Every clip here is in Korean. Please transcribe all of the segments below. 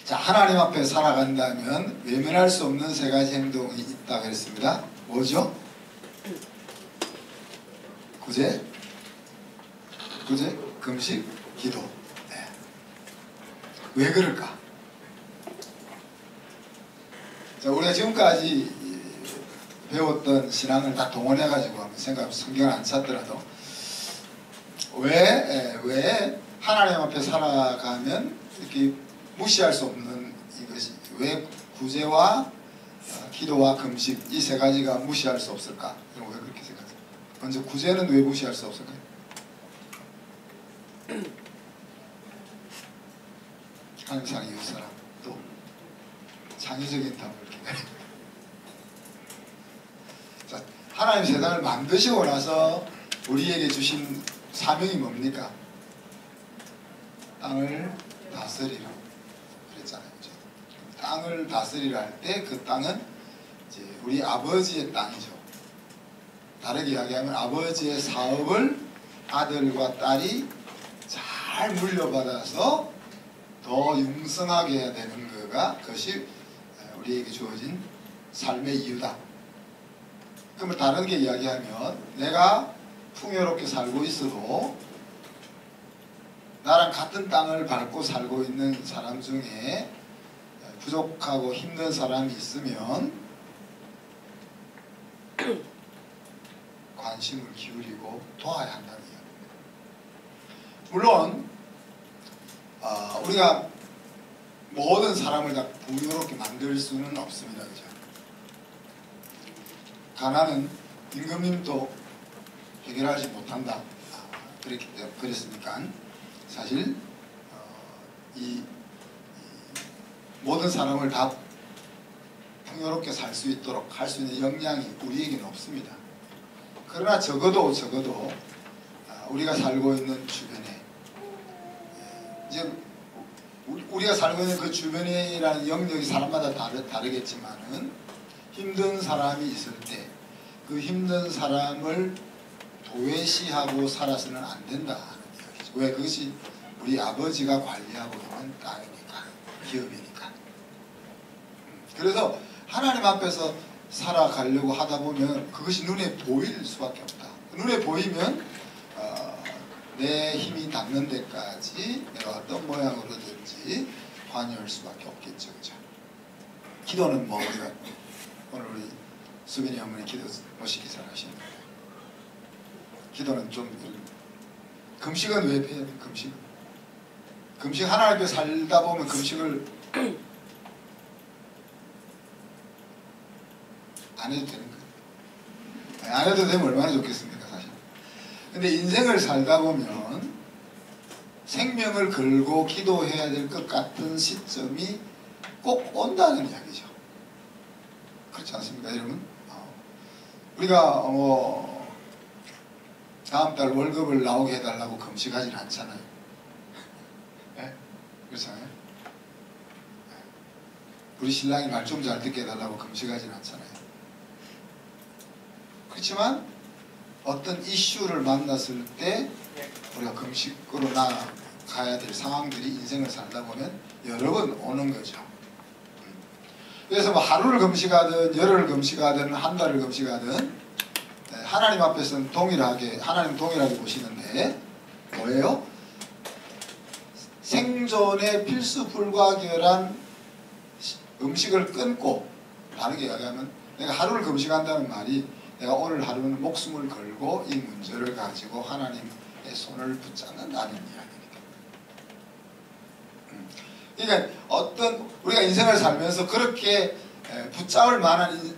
자, 하나님 앞에 살아간다면 외면할 수 없는 세 가지 행동이 있다 그랬습니다. 뭐죠? 구제, 금식, 기도. 네. 왜 그럴까? 자, 우리가 지금까지 배웠던 신앙을 다 동원해가지고 한번 생각하면 성경을 안 찾더라도 왜 하나님 앞에 살아가면 이렇게 무시할 수 없는 이것이 왜 구제와 기도와 금식 이 세 가지가 무시할 수 없을까? 왜 그렇게 생각해요? 먼저 구제는 왜 무시할 수 없을까요? 항상 이웃 사람 또 창의적인 답을 기다립니다. 자, 하나님 세상을 만드시고 나서 우리에게 주신 사명이 뭡니까? 땅을 다스리라 그랬잖아요. 그죠? 땅을 다스리라 할 때 그 땅은 이제 우리 아버지의 땅이죠. 다르게 이야기하면 아버지의 사업을 아들과 딸이 잘 물려받아서 더 융성하게 해야 되는 그것이 우리에게 주어진 삶의 이유다. 그러면 다르게 이야기하면 내가 풍요롭게 살고 있어도 나랑 같은 땅을 밟고 살고 있는 사람 중에 부족하고 힘든 사람이 있으면 관심을 기울이고 도와야 한다는 이야기입니다. 물론 우리가 모든 사람을 다 풍요롭게 만들 수는 없습니다. 그죠? 가난은 임금님도 해결하지 못한다. 그랬으니까 사실 이 모든 사람을 다 풍요롭게 살 수 있도록 할 수 있는 역량이 우리에게는 없습니다. 그러나 적어도 우리가 살고 있는 주변에 이제 우리가 살고 있는 그 주변이라는 영역이 사람마다 다르겠지만은 힘든 사람이 있을 때 그 힘든 사람을 도외시하고 살아서는 안 된다 하는 이야기죠. 왜? 그것이 우리 아버지가 관리하고 있는 땅이니까, 기업이니까. 그래서 하나님 앞에서 살아가려고 하다 보면 그것이 눈에 보일 수밖에 없다. 눈에 보이면 내 힘이 닿는 데까지 내가 어떤 모양으로든지 관여할 수밖에 없겠죠. 그죠? 기도는 뭐 우리가 오늘 우리 수빈이 어머니 기도 멋있게 잘 하시는데 기도는 좀 금식은 왜 해야 돼? 금식 하나님 앞에 살다 보면 금식을 안 해도 되는 거예요. 안 해도 되면 얼마나 좋겠습니까, 사실. 근데 인생을 살다 보면 생명을 걸고 기도해야 될 것 같은 시점이 꼭 온다는 이야기죠. 그렇지 않습니까, 여러분? 우리가 다음 달 월급을 나오게 해달라고 금식하지는 않잖아요. 네? 그렇잖아요. 우리 신랑이 말 좀 잘 듣게 해달라고 금식하지는 않잖아요. 그렇지만 어떤 이슈를 만났을 때 우리가 금식으로 나가야 될 상황들이 인생을 살다 보면 여러 번 오는 거죠. 그래서 뭐 하루를 금식하든 열흘을 금식하든 한 달을 금식하든 하나님 앞에서는 하나님 동일하게 보시는데 뭐예요? 생존에 필수 불가결한 음식을 끊고, 다르게 이야기하면 내가 하루를 금식한다는 말이 내가 오늘 하루는 목숨을 걸고 이 문제를 가지고 하나님의 손을 붙잡는다는 이야기입니다. 그러니까 우리가 인생을 살면서 그렇게 붙잡을 만한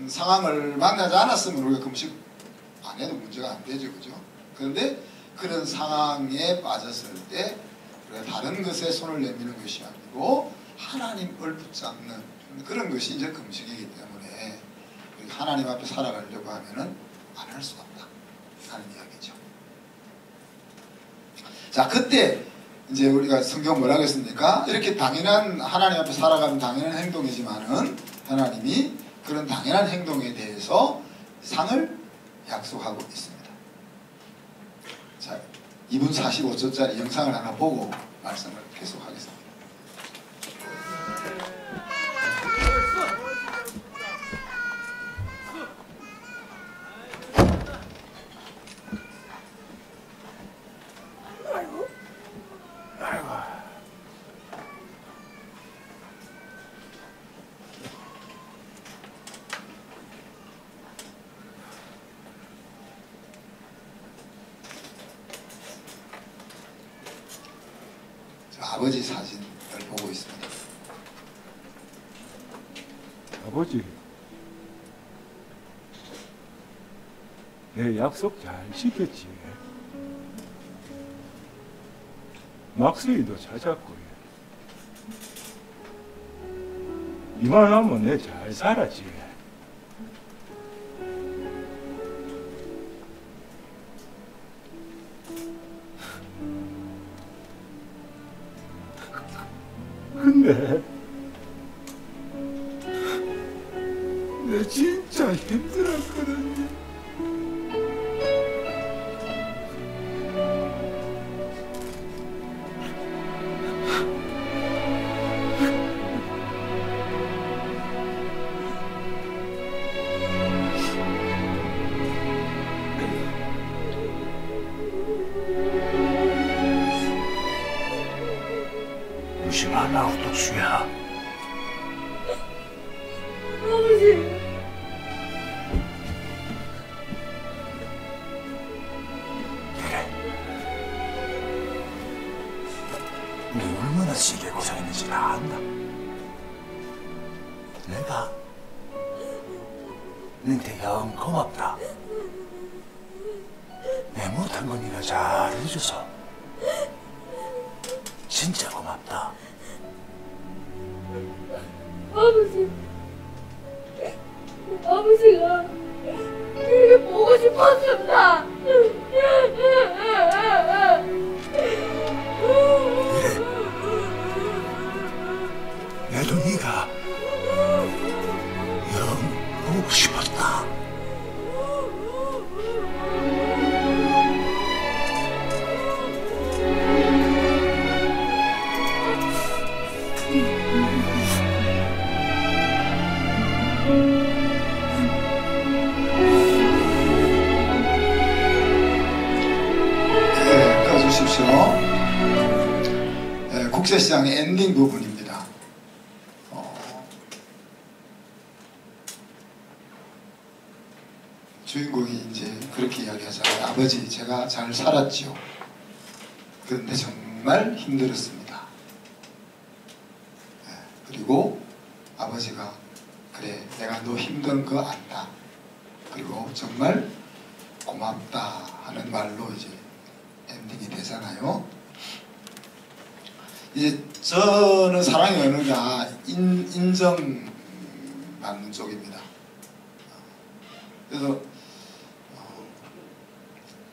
상황을 만나지 않았으면 우리가 금식 안 해도 문제가 안 되죠. 그죠? 그런데 그런 상황에 빠졌을 때 우리가 다른 것에 손을 내미는 것이 아니고 하나님을 붙잡는 그런 것이 이제 금식이기 때문에 하나님 앞에 살아가려고 하면은 안 할 수가 없다 하는 이야기죠. 자, 그때 이제 우리가 성경 뭐라고 했습니까? 이렇게 당연한 하나님 앞에 살아가면 당연한 행동이지만은 하나님이 그런 당연한 행동에 대해서 상을 약속하고 있습니다. 자, 2분 45초짜리 영상을 하나 보고 말씀을 계속하겠습니다. 아버지 사진을 보고 있습니다. 아버지, 내 약속 잘 지켰지. 막수이도 찾았고, 이만하면 내 잘 살았지. 근데 내 진짜 힘들었거든요. 무심하나 독수야. 아버지. 그래. 네 얼마나 시게 고생했는지 나 안다. 내가 너한테 영 고맙다. 내 못한 건 네가 잘해줘서 진짜 고맙다. 아버지. 아버지가 그게 보고 싶었습니다. 나도 네가 영 보고 싶었다. 네, 꺼주십시오. 네, 국제시장의 엔딩 부분입니다. 주인공이 이제 그렇게 이야기하잖아요. 아버지, 제가 잘 살았지요. 그런데 정말 힘들었습니다. 네, 그리고 아버지가 그래, 내가 너 힘든 거 안다. 그리고 정말 고맙다 하는 말로 이제 엔딩이 되잖아요. 이제 저는 사랑의 언어가 인정받는 쪽입니다. 그래서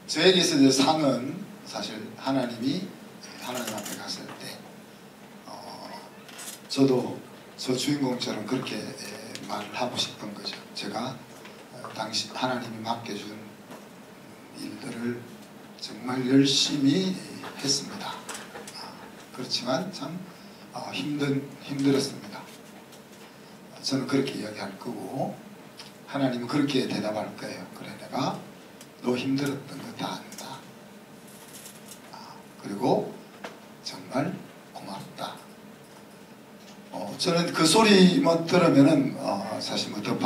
저에게 있어서 상은 사실 하나님이 하나님 앞에 갔을 때 저도 저 주인공처럼 그렇게 말을 하고 싶은 거죠. 제가 당시 하나님이 맡겨준 일들을 정말 열심히 했습니다. 그렇지만 참 힘들었습니다. 저는 그렇게 이야기할 거고 하나님은 그렇게 대답할 거예요. 그래, 내가 너 힘들었던 거 다 안다. 그리고 정말 고맙다. 저는 그 소리 들으면은 사실 더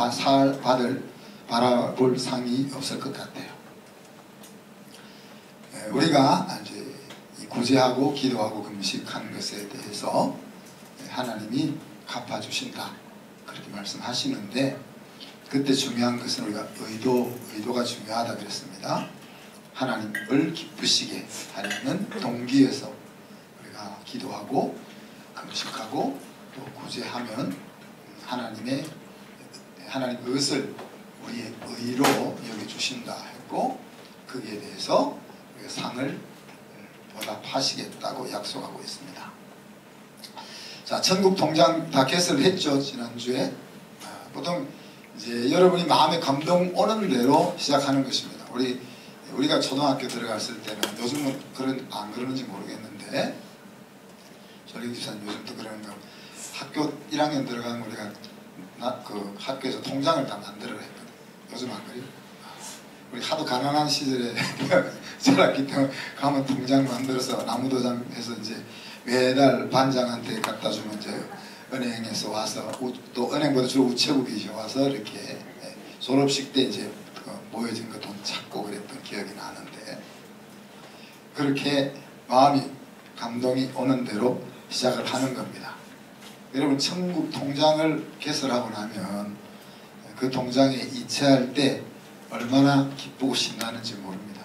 바라볼 상이 없을 것 같아요. 우리가 이제 구제하고 기도하고 금식하는 것에 대해서 하나님이 갚아주신다 그렇게 말씀하시는데, 그때 중요한 것은 우리가 의도가 중요하다 그랬습니다. 하나님을 기쁘시게 하려는 동기에서 우리가 기도하고 금식하고 또 구제하면 하나님 것을 우리의 의로 여겨주신다 했고, 거기에 대해서 우리가 상을 보답하시겠다고 약속하고 있습니다. 자, 천국 통장 다 개설했죠, 지난주에. 보통 이제 여러분이 마음에 감동 오는 대로 시작하는 것입니다. 우리가 초등학교 들어갔을 때는, 요즘은 안 그러는지 모르겠는데, 조리 집사님 요즘도 그러는가, 학교 1학년 들어가면 우리가 그 학교에서 통장을 다 만들어라 했거든. 요즘 안 그래요? 우리 하도 가난한 시절에 살았기 때문에 가면 통장 만들어서 나무도장 해서 이제 매달 반장한테 갖다 주면 이제 은행에서 와서, 또 은행보다 주로 우체국이 와서 이렇게 졸업식 때 이제 모여진 거 돈 찾고 그랬던 기억이 나는데, 그렇게 마음이 감동이 오는 대로 시작을 하는 겁니다. 여러분 천국 통장을 개설하고 나면 그 통장에 이체할 때 얼마나 기쁘고 신나는지 모릅니다.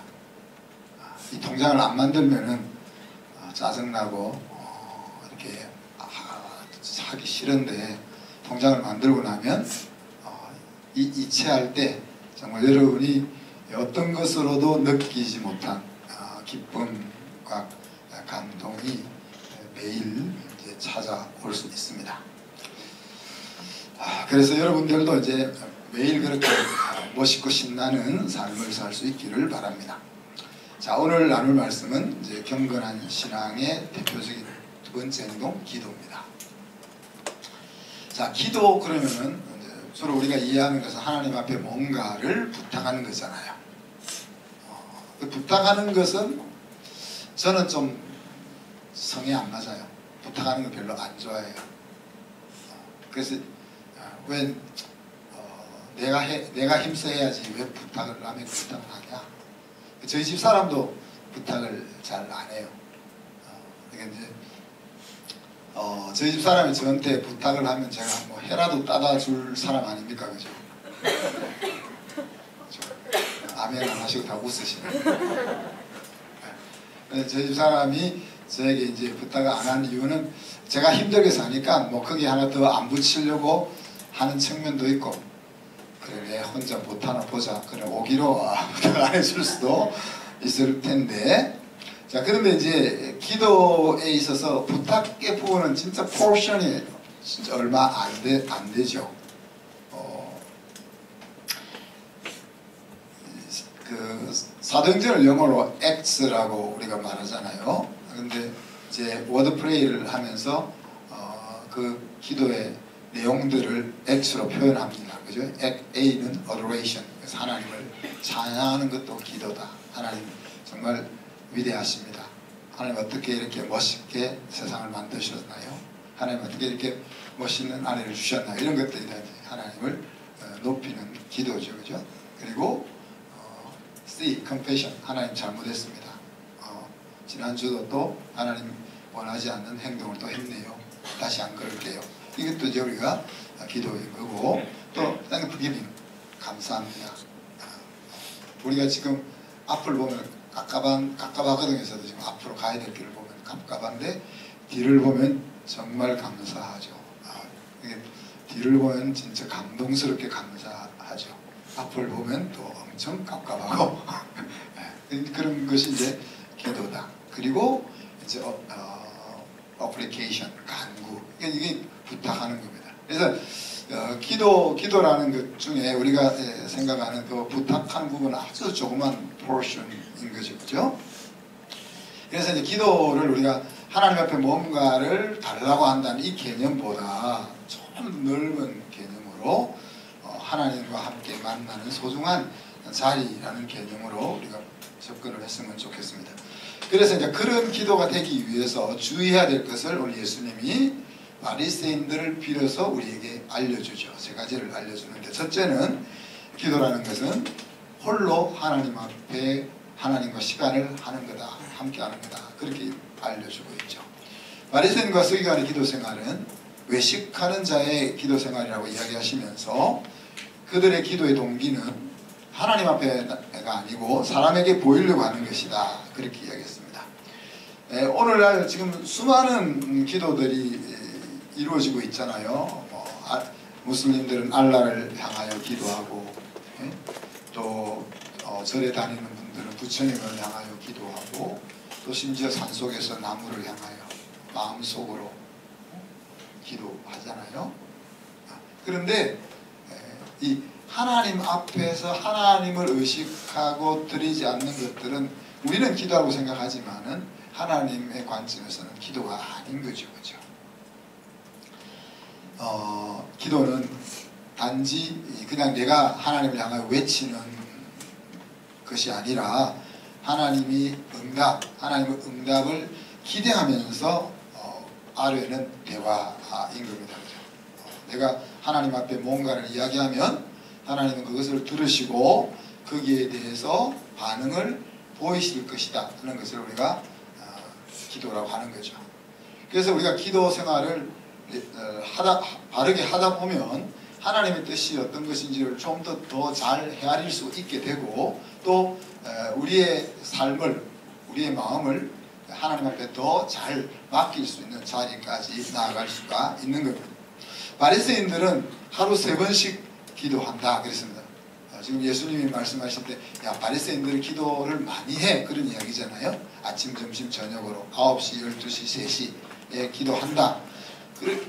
이 통장을 안 만들면은 짜증나고 이렇게 하기 싫은데 통장을 만들고 나면 이체할 때 정말 여러분이 어떤 것으로도 느끼지 못한 기쁨과 감동이 매일 이제 찾아올 수 있습니다. 그래서 여러분들도 이제 매일 그렇게 멋있고 신나는 삶을 살 수 있기를 바랍니다. 자, 오늘 나눌 말씀은 이제 경건한 신앙의 대표적인 두 번째 행동, 기도입니다. 자, 기도 그러면은 이제 서로 우리가 이해하는 것은 하나님 앞에 뭔가를 부탁하는 거잖아요. 그 부탁하는 것은 저는 좀 성에 안 맞아요. 부탁하는 거 별로 안 좋아해요. 그래서 왜 내가 힘써 해야지 왜 부탁을 남의 부탁을 하냐. 저희 집 사람도 부탁을 잘 안 해요. 그러니까 이제 저희 집 사람이 저한테 부탁을 하면 제가 뭐 해라도 따다 줄 사람 아닙니까, 그죠? 아멘 안 하시고 다 웃으시네. 저희 집 사람이 저에게 이제 부탁을 안 하는 이유는 제가 힘들게 사니까 뭐 거기 하나 더 안 붙이려고 하는 측면도 있고, 그래 내 혼자 못하나 보자, 그래 오기로 부탁 안 해줄 수도 있을 텐데. 자, 그런데 이제 기도에 있어서 부탁의 부분은 진짜 포션이 진짜 얼마 안 되죠. 그 사도행전을 영어로 acts라고 우리가 말하잖아요. 근데 이제 워드 프레이를 하면서 그 기도의 내용들을 acts로 표현합니다. 그죠? A는 adoration. 그래서 하나님을 찬양하는 것도 기도다. 하나님 정말 위대하십니다. 하나님 어떻게 이렇게 멋있게 세상을 만드셨나요? 하나님 어떻게 이렇게 멋있는 아내를 주셨나요? 이런 것들이 다 하나님을 높이는 기도죠. 그죠? 그리고 C, confession. 하나님 잘못했습니다. 지난주도 또 하나님 원하지 않는 행동을 또 했네요. 다시 안 그럴게요. 이것도 이제 우리가 기도인 거고, 또 forgiving. 감사합니다. 우리가 지금 앞을 보면 깝깝하거든요. 저도 지금 앞으로 가야 될 길을 보면 깝깝한데 뒤를 보면 정말 감사하죠. 뒤를 보면 진짜 감동스럽게 감사하죠. 앞을 보면 또 엄청 깝깝하고 그런 것이 이제 기도다. 그리고 이제 application, 간구. 이게 부탁하는 겁니다. 그래서 기도라는 것 중에 우리가 생각하는 그 부탁하는 부분은 아주 조그만 포션인 거죠. 그죠? 그래서 이제 기도를 우리가 하나님 앞에 뭔가를 달라고 한다는 이 개념보다 좀 넓은 개념으로 하나님과 함께 만나는 소중한 자리라는 개념으로 우리가 접근을 했으면 좋겠습니다. 그래서 이제 그런 기도가 되기 위해서 주의해야 될 것을 오늘 예수님이 바리새인들을 빌어서 우리에게 알려주죠. 세 가지를 알려주는데, 첫째는 기도라는 것은 홀로 하나님 앞에 하나님과 시간을 하는 거다, 함께 하는 거다, 그렇게 알려주고 있죠. 바리새인과 서기관의 기도 생활은 외식하는 자의 기도 생활이라고 이야기하시면서 그들의 기도의 동기는 하나님 앞에가 아니고 사람에게 보이려고 하는 것이다, 그렇게 이야기했습니다. 오늘날 지금 수많은 기도들이 이루어지고 있잖아요. 무슬림들은 알라를 향하여 기도하고, 또 절에 다니는 분들은 부처님을 향하여 기도하고, 또 심지어 산속에서 나무를 향하여 마음속으로 기도하잖아요. 그런데 이 하나님 앞에서 하나님을 의식하고 드리지 않는 것들은 우리는 기도하고 생각하지만은 하나님의 관점에서는 기도가 아닌 거죠. 그렇죠? 기도는 단지 그냥 내가 하나님을 향하여 외치는 것이 아니라 하나님의 응답을 기대하면서 아뢰는 대화인 겁니다. 내가 하나님 앞에 뭔가를 이야기하면 하나님은 그것을 들으시고 거기에 대해서 반응을 보이실 것이다 하는 것을 우리가 기도라고 하는 거죠. 그래서 우리가 기도 생활을 바르게 하다 보면 하나님의 뜻이 어떤 것인지를 좀 더 잘 헤아릴 수 있게 되고, 또 우리의 삶을, 우리의 마음을 하나님 앞에 더 잘 맡길 수 있는 자리까지 나아갈 수가 있는 겁니다. 바리새인들은 하루 3번씩 기도한다 그랬습니다. 지금 예수님이 말씀하실 때, 야, 바리새인들은 기도를 많이 해, 그런 이야기잖아요. 아침, 점심, 저녁으로 9시, 12시, 3시에 기도한다.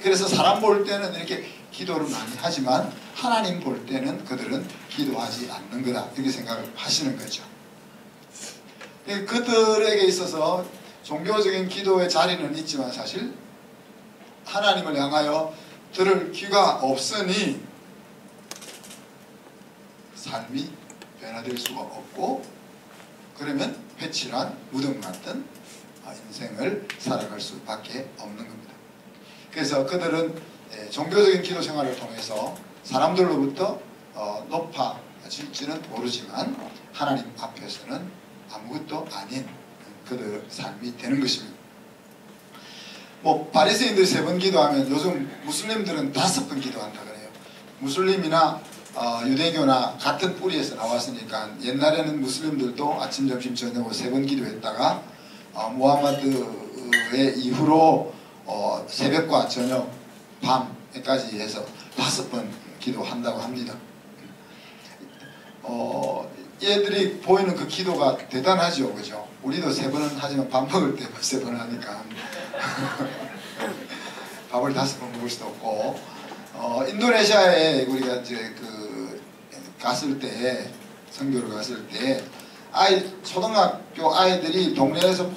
그래서 사람 볼 때는 이렇게 기도를 많이 하지만 하나님 볼 때는 그들은 기도하지 않는 거다, 이렇게 생각을 하시는 거죠. 그들에게 있어서 종교적인 기도의 자리는 있지만 사실 하나님을 향하여 들을 귀가 없으니 삶이 변화될 수가 없고, 그러면 회칠한 무덤 같은 인생을 살아갈 수밖에 없는 겁니다. 그래서 그들은 종교적인 기도 생활을 통해서 사람들로부터 높아질지는 모르지만 하나님 앞에서는 아무것도 아닌 그들 삶이 되는 것입니다. 뭐 바리새인들이 3번 기도하면 요즘 무슬림들은 5번 기도한다 그래요. 무슬림이나 유대교나 같은 뿌리에서 나왔으니까 옛날에는 무슬림들도 아침, 점심, 저녁으로 3번 기도했다가 무함마드의 이후로 새벽과 저녁, 밤에까지 해서 5번 기도한다고 합니다. 얘들이 보이는 그 기도가 대단하죠, 그죠? 우리도 3번은 하지만 밥 먹을 때 3번 하니까 밥을 5번 먹을 수도 없고, 인도네시아에 우리가 이제 갔을 때, 선교를 갔을 때 초등학교 아이들이 동네에서 막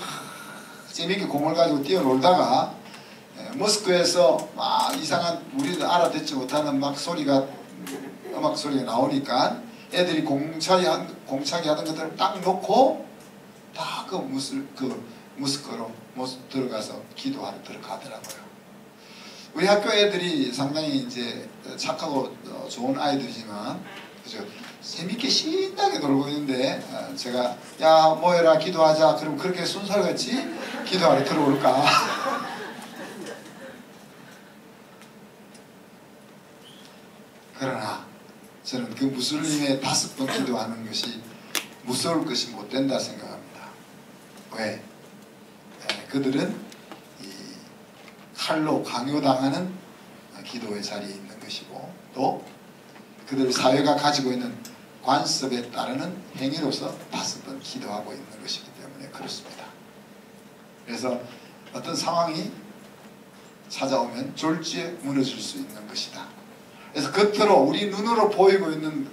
재밌게 공을 가지고 뛰어놀다가 모스크에서 막 이상한, 우리도 알아듣지 못하는 음악 소리가 나오니까 애들이 공차기 하던 것들을 딱 놓고 다 그 모스크로 들어가서 기도하러 들어가더라고요. 우리 학교 애들이 상당히 이제 착하고 좋은 아이들이지만, 그죠? 재밌게 신나게 놀고 있는데 제가 야, 모여라, 기도하자, 그럼 그렇게 순살같이 기도하러 들어올까? 그러나 저는 그 무슬림의 5번 기도하는 것이 무서울 것이 못 된다 생각합니다. 왜? 그들은 이 칼로 강요당하는 기도의 자리에 있는 것이고, 또 그들 사회가 가지고 있는 관습에 따르는 행위로서 5번 기도하고 있는 것이기 때문에 그렇습니다. 그래서 어떤 상황이 찾아오면 졸지에 무너질 수 있는 것이다. 그래서 겉으로 우리 눈으로 보이고 있는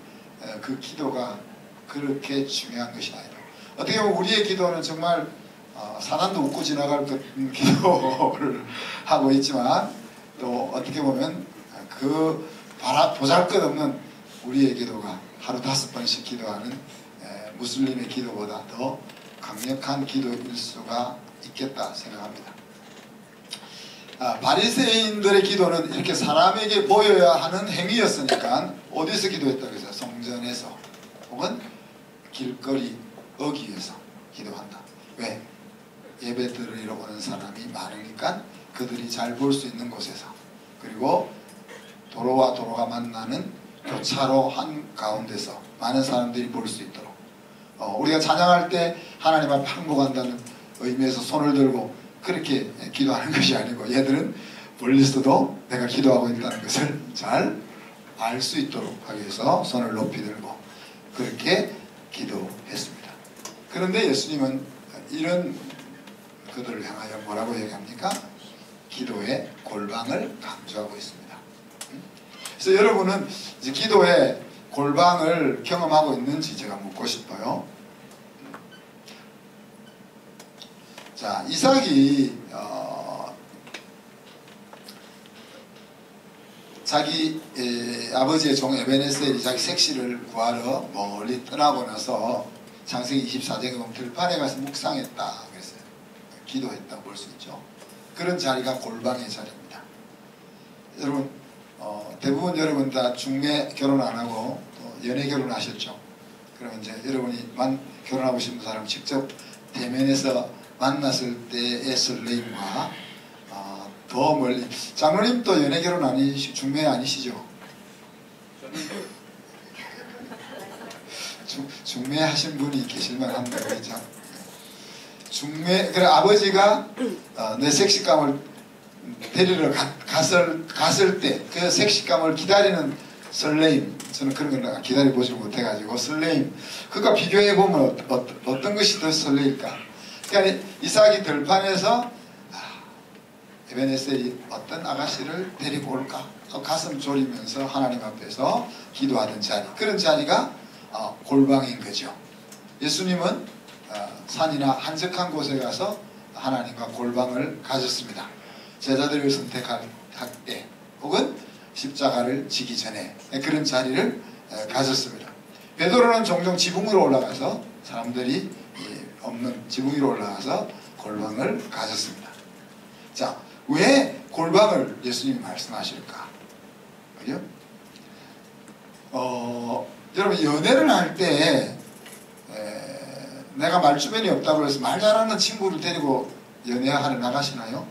그 기도가 그렇게 중요한 것이 아니라, 어떻게 보면 우리의 기도는 정말 사단도 웃고 지나갈 그런 기도를 하고 있지만, 또 어떻게 보면 그 보잘것없는 우리의 기도가 하루 5번씩 기도하는 무슬림의 기도보다 더 강력한 기도일 수가 있겠다 생각합니다. 바리새인들의 기도는 이렇게 사람에게 보여야 하는 행위였으니까 어디서 기도했다고 해서 성전에서 혹은 길거리 어귀에서 기도한다. 왜? 예배 드리러 오는 사람이 많으니까 그들이 잘 볼 수 있는 곳에서, 그리고 도로와 도로가 만나는 교차로 한가운데서 많은 사람들이 볼 수 있도록, 우리가 찬양할 때 하나님 앞에 항복한다는 의미에서 손을 들고 그렇게 기도하는 것이 아니고, 얘들은 멀리서도 내가 기도하고 있다는 것을 잘 알 수 있도록 하기 위해서 손을 높이 들고 그렇게 기도했습니다. 그런데 예수님은 이런 그들을 향하여 뭐라고 얘기합니까? 기도의 골방을 강조하고 있습니다. 그래서 여러분은 이제 기도의 골방을 경험하고 있는지 제가 묻고 싶어요. 자, 이삭이 자기 아버지의 종 에베네셀이 자기 색시를 구하러 멀리 떠나고 나서 창세기 24장에 보면 들판에 가서 묵상했다 그랬어요. 기도했다고 볼 수 있죠. 그런 자리가 골방의 자리입니다. 여러분, 대부분 여러분 다 중매 결혼 안 하고 또 연애 결혼하셨죠. 그러면 이제 여러분이 결혼하고 싶은 사람 직접 대면해서 만났을 때의 설레임과 더 멀리. 장로님도 연애 결혼 중매 아니시죠? 중매 하신 분이 계실만 합니다. 그렇죠? 중매, 그래 아버지가 내 색식감을 데리러 갔을 때 그 색식감을 기다리는 설레임, 저는 그런 걸 기다려보지 못해가지고 설레임, 그거 비교해보면 어떤 것이 더 설레일까? 그러니까 이삭이 들판에서 에베네셀이 어떤 아가씨를 데리고 올까? 가슴 졸이면서 하나님 앞에서 기도하던 자리, 그런 자리가 골방인 거죠. 예수님은 산이나 한적한 곳에 가서 하나님과 골방을 가졌습니다. 제자들을 선택할 때 혹은 십자가를 지기 전에 그런 자리를 가졌습니다. 베드로는 종종 지붕 위로 올라가서 사람들이 없는 지붕 위로 올라가서 골방을 가졌습니다. 자, 왜 골방을 예수님이 말씀하실까? 그죠? 여러분 연애를 할 때 내가 말주변이 없다고 해서 말 잘하는 친구를 데리고 연애하러 나가시나요?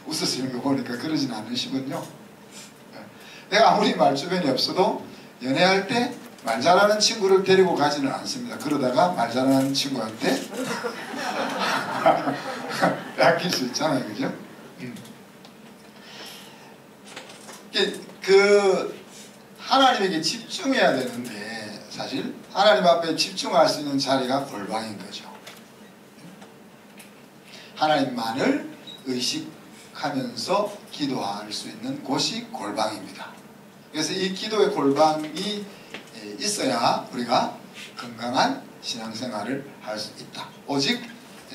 웃으시는 거 보니까 그러진 않으시군요. 내가 아무리 말주변이 없어도 연애할 때 말 잘하는 친구를 데리고 가지는 않습니다. 그러다가 말 잘하는 친구한테 뺏길 수 있잖아요. 그죠? 그 하나님에게 집중해야 되는데 사실 하나님 앞에 집중할 수 있는 자리가 골방인 거죠. 하나님만을 의식하면서 기도할 수 있는 곳이 골방입니다. 그래서 이 기도의 골방이 있어야 우리가 건강한 신앙생활을 할 수 있다. 오직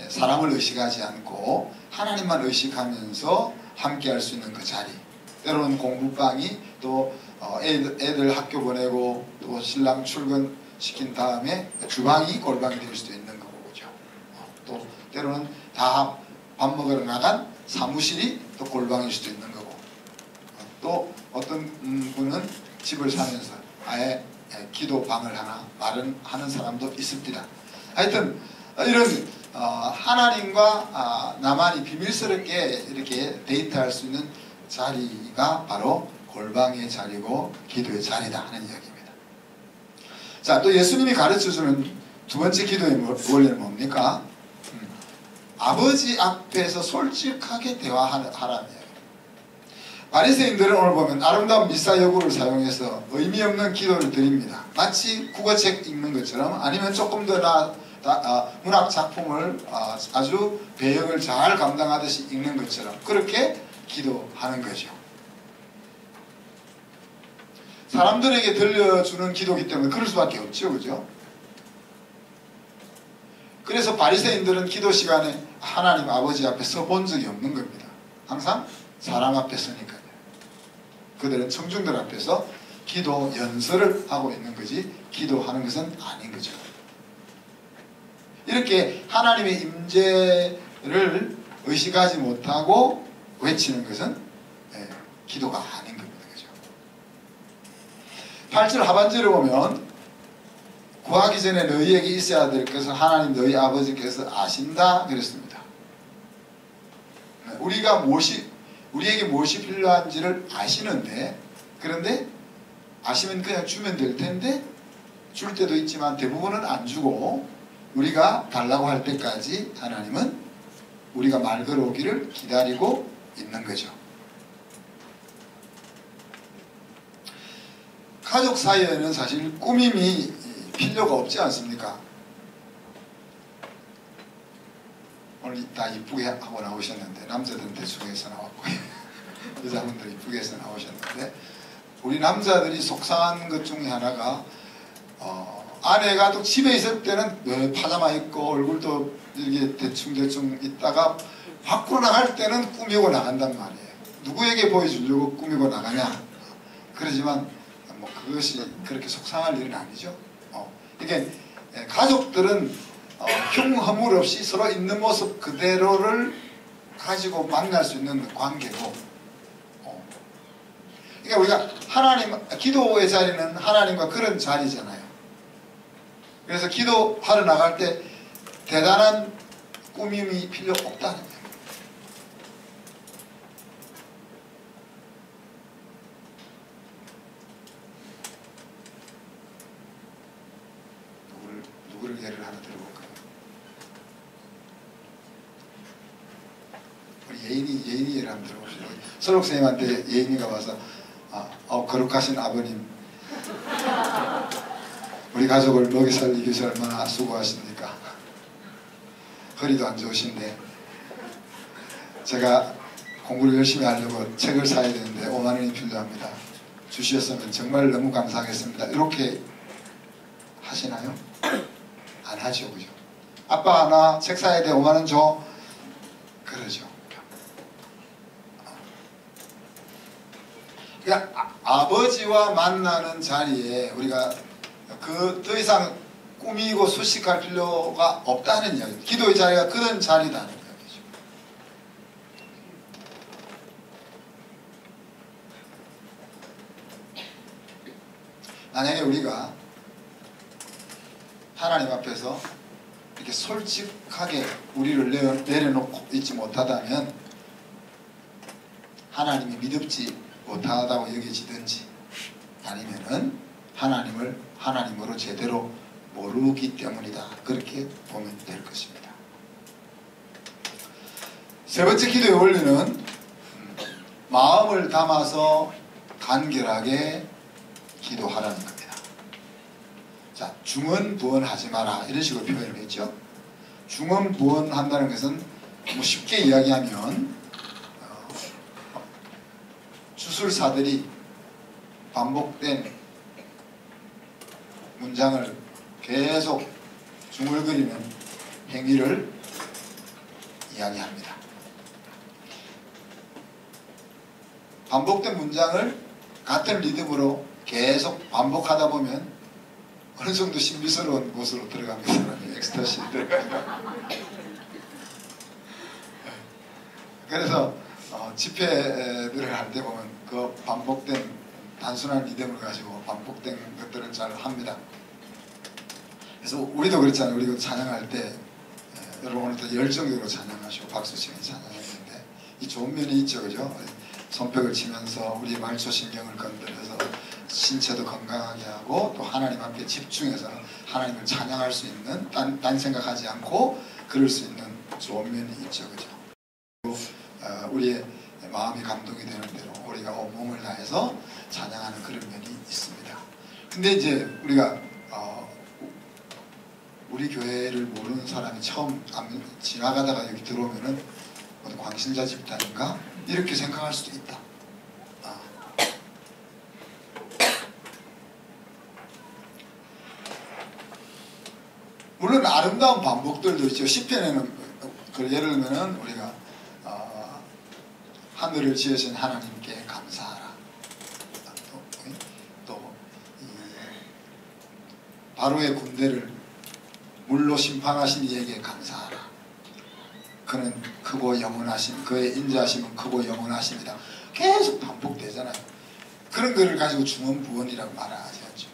사람을 의식하지 않고 하나님만 의식하면서 함께 할 수 있는 그 자리, 때로는 공부방이 또 애들 학교 보내고 또 신랑 출근시킨 다음에 주방이 골방이 될 수도 있는 거죠. 또 때로는 다 밥 먹으러 나간 사무실이 또 골방일 수도 있는 거고, 또 어떤 분은 집을 사면서 아예 기도방을 하나 마련하는 사람도 있습니다. 하여튼 이런 하나님과 나만이 비밀스럽게 이렇게 데이트할 수 있는 자리가 바로 골방의 자리고 기도의 자리다 하는 이야기입니다. 자, 또 예수님이 가르쳐주는 두 번째 기도의 원리는 뭡니까? 아버지 앞에서 솔직하게 대화하라는 이야기입니다. 바리새인들은 오늘 보면 아름다운 미사여구를 사용해서 의미 없는 기도를 드립니다. 마치 국어책 읽는 것처럼, 아니면 조금 더 문학 작품을 아주 배역을 잘 감당하듯이 읽는 것처럼 그렇게 기도하는 거죠. 사람들에게 들려주는 기도이기 때문에 그럴 수밖에 없죠. 그죠? 그래서 바리새인들은 기도 시간에 하나님 아버지 앞에 서본 적이 없는 겁니다. 항상 사람 앞에 서니까요. 그들은 청중들 앞에서 기도 연설을 하고 있는 거지 기도하는 것은 아닌 거죠. 이렇게 하나님의 임재를 의식하지 못하고 외치는 것은 기도가 아닌 겁니다. 그죠? 8절 하반절을 보면 구하기 전에 너희에게 있어야 될 것을 하나님 너희 아버지께서 아신다 그랬습니다. 우리에게 무엇이 필요한지를 아시는데, 그런데 아시면 그냥 주면 될 텐데 줄 때도 있지만 대부분은 안 주고 우리가 달라고 할 때까지 하나님은 우리가 말 걸어오기를 기다리고 있는 거죠. 가족 사이에는 사실 꾸밈이 필요가 없지 않습니까? 오늘 다 이쁘게 하고 나오셨는데, 남자들은 대충 해서 나왔고 여자분들은 이쁘게 해서 나오셨는데, 우리 남자들이 속상한 것 중에 하나가 아내가 또 집에 있을 때는 파자마 입고 얼굴도 이렇게 대충 있다가 밖으로 나갈 때는 꾸미고 나간단 말이에요. 누구에게 보여주려고 꾸미고 나가냐? 그러지만 뭐 그것이 그렇게 속상할 일은 아니죠. 이게 가족들은 흉허물 없이 서로 있는 모습 그대로를 가지고 만날 수 있는 관계고, 그러니까 우리가 기도의 자리는 하나님과 그런 자리잖아요. 그래서 기도하러 나갈 때 대단한 꾸밈이 필요 없다는 거예요. 한번 들어봅시다. 설록 선생님한테 예인이가 와서 거룩하신 아버님, 우리 가족을 먹이 살리기 위해서 얼마나 수고하십니까? 허리도 안 좋으신데 제가 공부를 열심히 하려고 책을 사야 되는데 5만 원이 필요합니다. 주셨으면 정말 너무 감사하겠습니다. 이렇게 하시나요? 안 하죠, 그죠? 아빠 나 책 사야 돼, 5만 원 줘. 그러죠. 그러니까 아버지와 만나는 자리에 우리가 더 이상 꾸미고 수식할 필요가 없다는 이야기입니다. 기도의 자리가 그런 자리다는 이야기죠. 만약에 우리가 하나님 앞에서 이렇게 솔직하게 우리를 내려놓고 있지 못하다면 하나님이 믿음지 못하다고 여겨지든지 아니면은 하나님을 하나님으로 제대로 모르기 때문이다. 그렇게 보면 될 것입니다. 세 번째 기도의 원리는 마음을 담아서 간결하게 기도하라는 겁니다. 자, 중언부언하지 마라 이런 식으로 표현을 했죠. 중언부언한다는 것은 뭐 쉽게 이야기하면 주술사들이 반복된 문장을 계속 중얼거리는 행위를 이야기합니다. 반복된 문장을 같은 리듬으로 계속 반복하다 보면 어느 정도 신비스러운 곳으로 들어갑니다. 사람이 엑스타시에 들어가요. 그래서 집회들을 할 때 보면 그 반복된 단순한 리듬을 가지고 반복된 것들을 잘 합니다. 그래서 우리도 그렇잖아요. 우리가 찬양할 때 여러분 오늘도 열정적으로 찬양하시고 박수치면서 찬양했는데 이 좋은 면이 있죠, 그죠? 손뼉을 치면서 우리 말초신경을 건드려서 신체도 건강하게 하고 또 하나님 앞에 집중해서 하나님을 찬양할 수 있는 딴 생각하지 않고 그럴 수 있는 좋은 면이 있죠, 그죠? 우리의 마음이 감동이 되는 대로 우리가 온몸을 다해서 찬양하는 그런 면이 있습니다. 근데 이제 우리가 우리 교회를 모르는 사람이 처음 지나가다가 여기 들어오면은 광신자 집단인가 이렇게 생각할 수도 있다. 물론 아름다운 반복들도 있죠. 시편에는 예를 들면은 우리가 하늘을 지으신 하나님께 감사하라. 또 바로의 군대를 물로 심판하신 이에게 감사하라. 그는 크고 영원하신 그의 인자하심은 크고 영원하십니다. 계속 반복되잖아요. 그런 거를 가지고 중언부언이라고 말하지 않죠.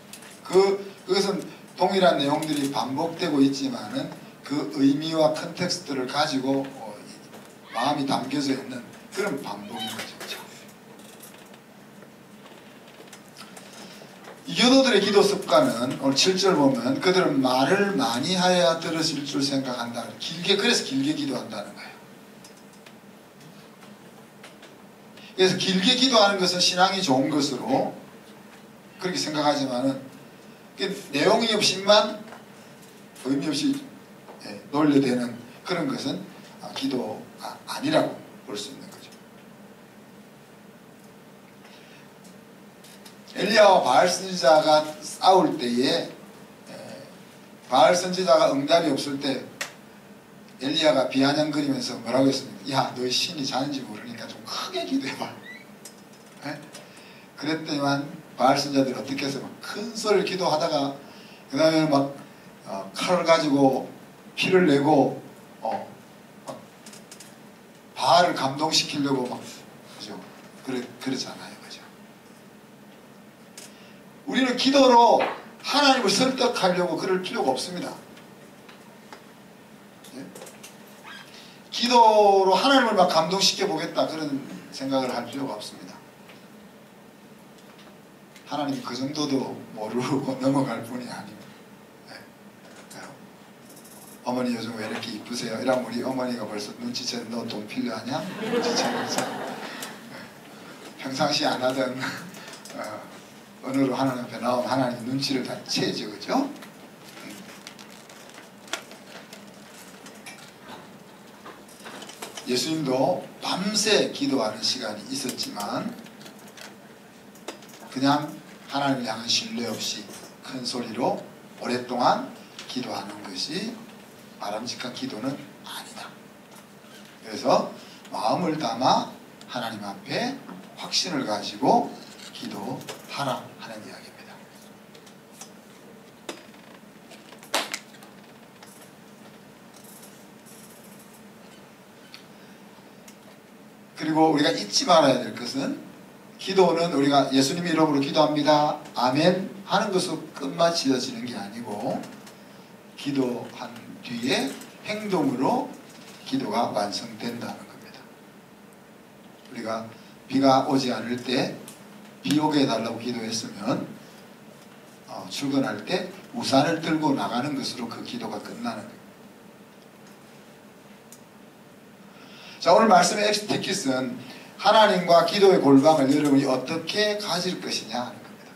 그것은 동일한 내용들이 반복되고 있지만은 그 의미와 컨텍스트를 가지고 마음이 담겨져 있는 그런 반복인 거죠. 그렇죠? 이교도들의 기도 습관은 오늘 7절 보면 그들은 말을 많이 하여야 들으실 줄 생각한다. 그래서 길게 기도한다는 거예요. 그래서 길게 기도하는 것은 신앙이 좋은 것으로 그렇게 생각하지만은 내용이 없이만 의미 없이 논리되는 그런 것은 기도가 아니라고 볼 수 있는 거죠. 엘리야와 바알 선지자가 싸울 때에 바알 선지자가 응답이 없을 때 엘리야가 비아냥거리면서 뭐라고 했습니까? 야, 너희 신이 자는지 모르니까 좀 크게 기도해봐. 그랬더니만 바알 선지자들이 어떻게 해서 막 큰 소리를 기도하다가 그 다음에 막 칼을 가지고 피를 내고 막 바알을 감동시키려고 막 그죠? 그러잖아요, 그죠? 우리는 기도로 하나님을 설득하려고 그럴 필요가 없습니다. 기도로 하나님을 막 감동시켜 보겠다 그런 생각을 할 필요가 없습니다. 하나님 그 정도도 모르고 넘어갈 분이 아닙니다. 어머니 요즘 왜 이렇게 이쁘세요? 이러면 우리 어머니가 벌써 눈치채는 너 돈 필요하냐? 눈치채면서 평상시 안 하던 언어로 하나님 앞에 나오면 하나님 눈치를 다 채죠, 그죠? 예수님도 밤새 기도하는 시간이 있었지만 그냥 하나님을 향한 신뢰 없이 큰 소리로 오랫동안 기도하는 것이 바람직한 기도는 아니다. 그래서 마음을 담아 하나님 앞에 확신을 가지고 기도하라 하는 이야기입니다. 그리고 우리가 잊지 말아야 될 것은 기도는 우리가 예수님 이름으로 기도합니다. 아멘 하는 것으로 끝마쳐지는 게 아니고 기도한 뒤에 행동으로 기도가 완성된다는 겁니다. 우리가 비가 오지 않을 때 비 오게 해달라고 기도했으면 출근할 때 우산을 들고 나가는 것으로 그 기도가 끝나는 거예요. 자, 오늘 말씀의 엑스테키스는 하나님과 기도의 골방을 여러분이 어떻게 가질 것이냐 하는 겁니다.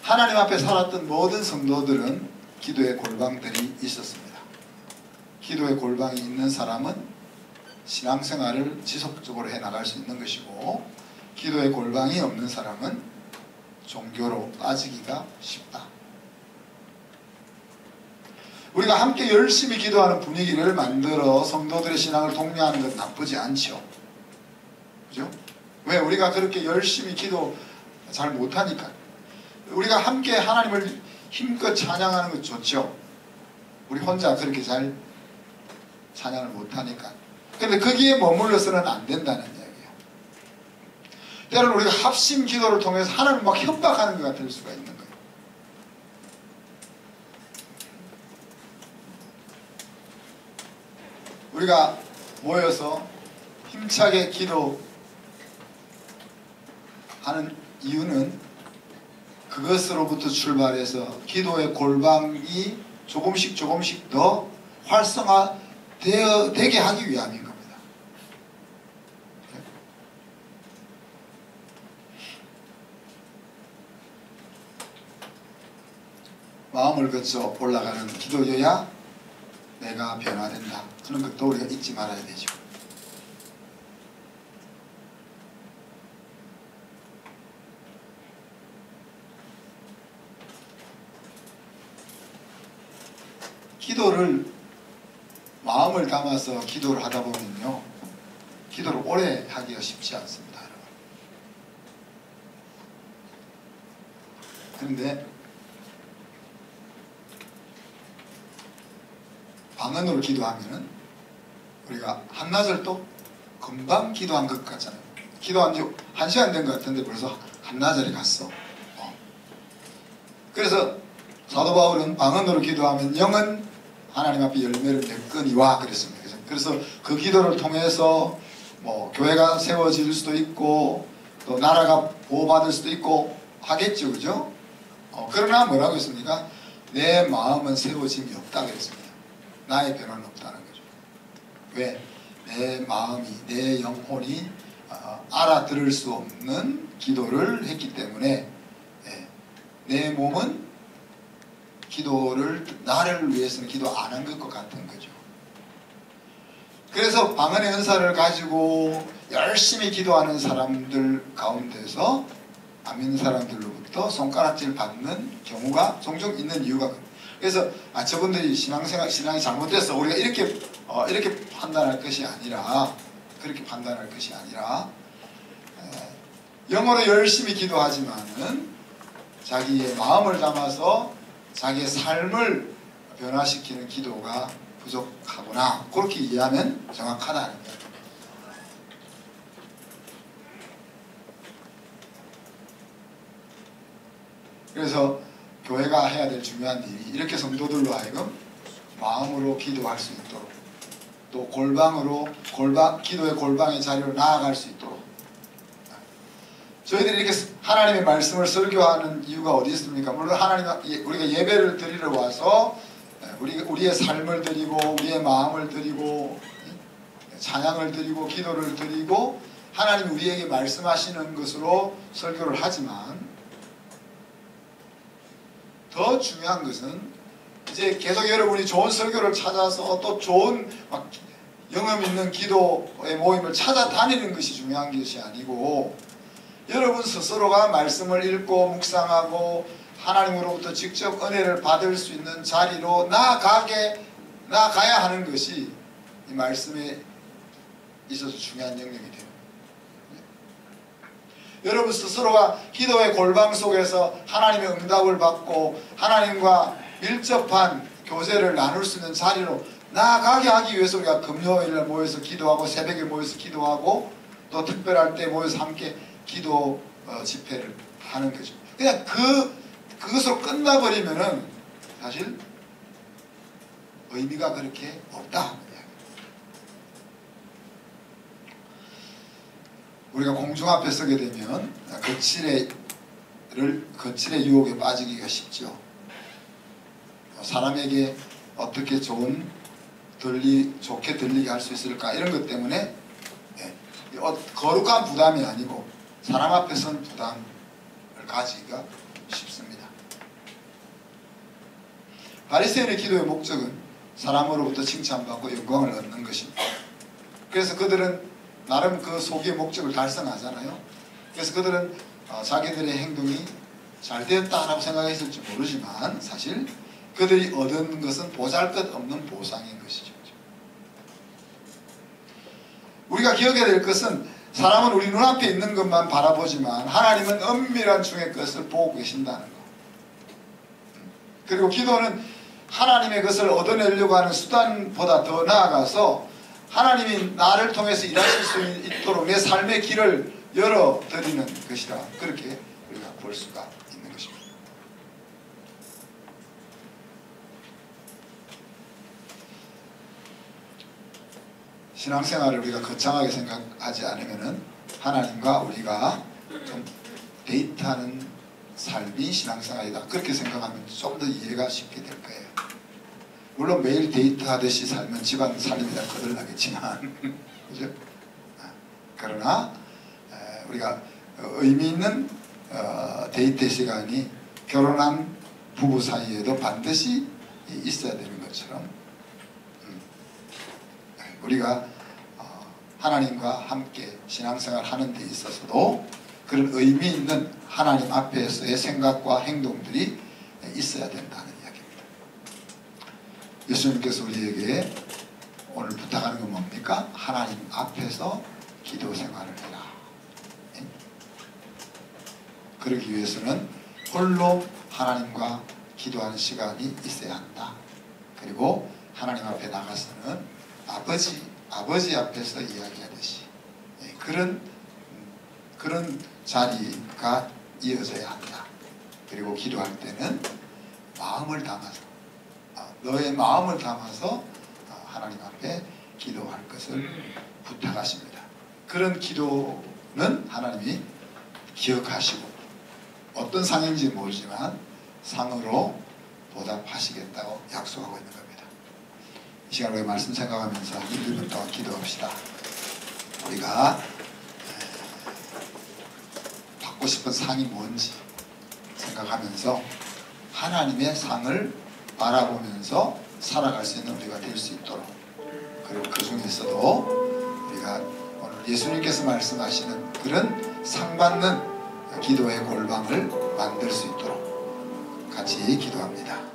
하나님 앞에 살았던 모든 성도들은 기도의 골방들이 있었습니다. 기도의 골방이 있는 사람은 신앙생활을 지속적으로 해나갈 수 있는 것이고, 기도의 골방이 없는 사람은 종교로 빠지기가 쉽다. 우리가 함께 열심히 기도하는 분위기를 만들어 성도들의 신앙을 독려하는 건 나쁘지 않죠. 그죠? 왜? 우리가 그렇게 열심히 기도 잘 못하니까. 우리가 함께 하나님을 힘껏 찬양하는 건 좋죠. 우리 혼자 그렇게 잘 찬양을 못하니까. 그런데 거기에 머물러서는 안 된다는 이야기예요. 때로는 우리가 합심 기도를 통해서 하나님을 막 협박하는 것 같을 수가 있는 거예요. 우리가 모여서 힘차게 기도하는 이유는 그것으로부터 출발해서 기도의 골방이 조금씩 더 활성화되게 하기 위함인 겁니다. 마음을 거쳐 올라가는 기도여야 내가 변화된다 하는 것도 우리가 잊지 말아야 되죠. 기도를 마음을 담아서 기도를 하다 보면요, 기도를 오래 하기가 쉽지 않습니다, 여러분. 그런데 방언으로 기도하면은 우리가 한나절도 금방 기도한 것 같잖아요. 기도한 지 1시간 된 것 같은데 벌써 한나절이 갔어. 그래서 사도 바울은 방언으로 기도하면 영은 하나님 앞에 열매를 맺거니와 그랬습니다. 그래서 그 기도를 통해서 뭐 교회가 세워질 수도 있고 또 나라가 보호받을 수도 있고 하겠죠, 그죠? 그러나 뭐라고 했습니까? 내 마음은 세워짐이 없다 그랬습니다. 나의 변화는 없다는 거죠. 왜? 내 마음이, 내 영혼이 알아들을 수 없는 기도를 했기 때문에 내 몸은 기도를 나를 위해서는 기도 안 한 것과 같은 거죠. 그래서 방언의 은사를 가지고 열심히 기도하는 사람들 가운데서 안 믿는 사람들로부터 손가락질 받는 경우가 종종 있는 이유가 그래서 저분들이 신앙이 잘못됐어 우리가 이렇게 판단할 것이 아니라 그렇게 판단할 것이 아니라 영어로 열심히 기도하지만은 자기의 마음을 담아서 자기의 삶을 변화시키는 기도가 부족하구나, 그렇게 이해하면 정확하다는 거예요. 그래서 교회가 해야 될 중요한 일이 이렇게 성도들로 하여금 마음으로 기도할 수 있도록, 또 기도의 골방의 자리로 나아갈 수 있도록. 저희들이 이렇게 하나님의 말씀을 설교하는 이유가 어디 있습니까? 물론 우리가 예배를 드리러 와서 우리의 삶을 드리고 우리의 마음을 드리고 찬양을 드리고 기도를 드리고 하나님이 우리에게 말씀하시는 것으로 설교를 하지만 더 중요한 것은 이제 계속 여러분이 좋은 설교를 찾아서 또 좋은 막 영험 있는 기도의 모임을 찾아다니는 것이 중요한 것이 아니고 여러분 스스로가 말씀을 읽고 묵상하고 하나님으로부터 직접 은혜를 받을 수 있는 자리로 나아가야 하는 것이 이 말씀에 있어서 중요한 영역이 돼요. 여러분 스스로가 기도의 골방 속에서 하나님의 응답을 받고 하나님과 밀접한 교제를 나눌 수 있는 자리로 나아가게 하기 위해서 우리가 금요일에 모여서 기도하고 새벽에 모여서 기도하고 또 특별할 때 모여서 함께 기도 집회를 하는 거죠. 그냥 그것으로 끝나버리면은 사실 의미가 그렇게 없다. 우리가 공중 앞에 서게 되면 거칠의 유혹에 빠지기가 쉽죠. 사람에게 어떻게 좋게 들리게 할 수 있을까 이런 것 때문에 거룩한 부담이 아니고 사람 앞에 선 부담을 가지기가 쉽습니다. 바리새인의 기도의 목적은 사람으로부터 칭찬받고 영광을 얻는 것입니다. 그래서 그들은 나름 그 소기의 목적을 달성하잖아요. 그래서 그들은 자기들의 행동이 잘 되었다라고 생각했을지 모르지만 사실 그들이 얻은 것은 보잘것없는 보상인 것이죠. 우리가 기억해야 될 것은 사람은 우리 눈앞에 있는 것만 바라보지만 하나님은 은밀한 중의 것을 보고 계신다는 것. 그리고 기도는 하나님의 것을 얻어내려고 하는 수단보다 더 나아가서 하나님이 나를 통해서 일하실 수 있도록 내 삶의 길을 열어드리는 것이라 그렇게 우리가 볼 수가 있는 것입니다. 신앙생활을 우리가 거창하게 생각하지 않으면은 하나님과 우리가 좀 데이트하는 삶이 신앙생활이다. 그렇게 생각하면 좀 더 이해가 쉽게 될 거예요. 물론 매일 데이트하듯이 살면 집안 살림이다 거들나겠지만 그죠? 그러나 우리가 의미 있는 데이트 시간이 결혼한 부부 사이에도 반드시 있어야 되는 것처럼 우리가 하나님과 함께 신앙생활 하는 데 있어서도 그런 의미 있는 하나님 앞에서의 생각과 행동들이 있어야 된다는 이야기입니다. 예수님께서 우리에게 오늘 부탁하는 건 뭡니까? 하나님 앞에서 기도 생활을 해라. 그러기 위해서는 홀로 하나님과 기도하는 시간이 있어야 한다. 그리고 하나님 앞에 나가서는 아버지 앞에서 이야기하듯이 그런 자리가 이어져야 한다. 그리고 기도할 때는 마음을 담아서 너의 마음을 담아서 하나님 앞에 기도할 것을 부탁하십니다. 그런 기도는 하나님이 기억하시고 어떤 상인지 모르지만 상으로 보답하시겠다고 약속하고 있는 겁니다. 이 시간 우리 말씀 생각하면서 1분 동안 기도합시다. 우리가 받고 싶은 상이 뭔지 생각하면서 하나님의 상을 바라보면서 살아갈 수 있는 우리가 될 수 있도록, 그리고 그 중에서도 우리가 오늘 예수님께서 말씀하시는 그런 상받는 기도의 골방을 만들 수 있도록 같이 기도합니다.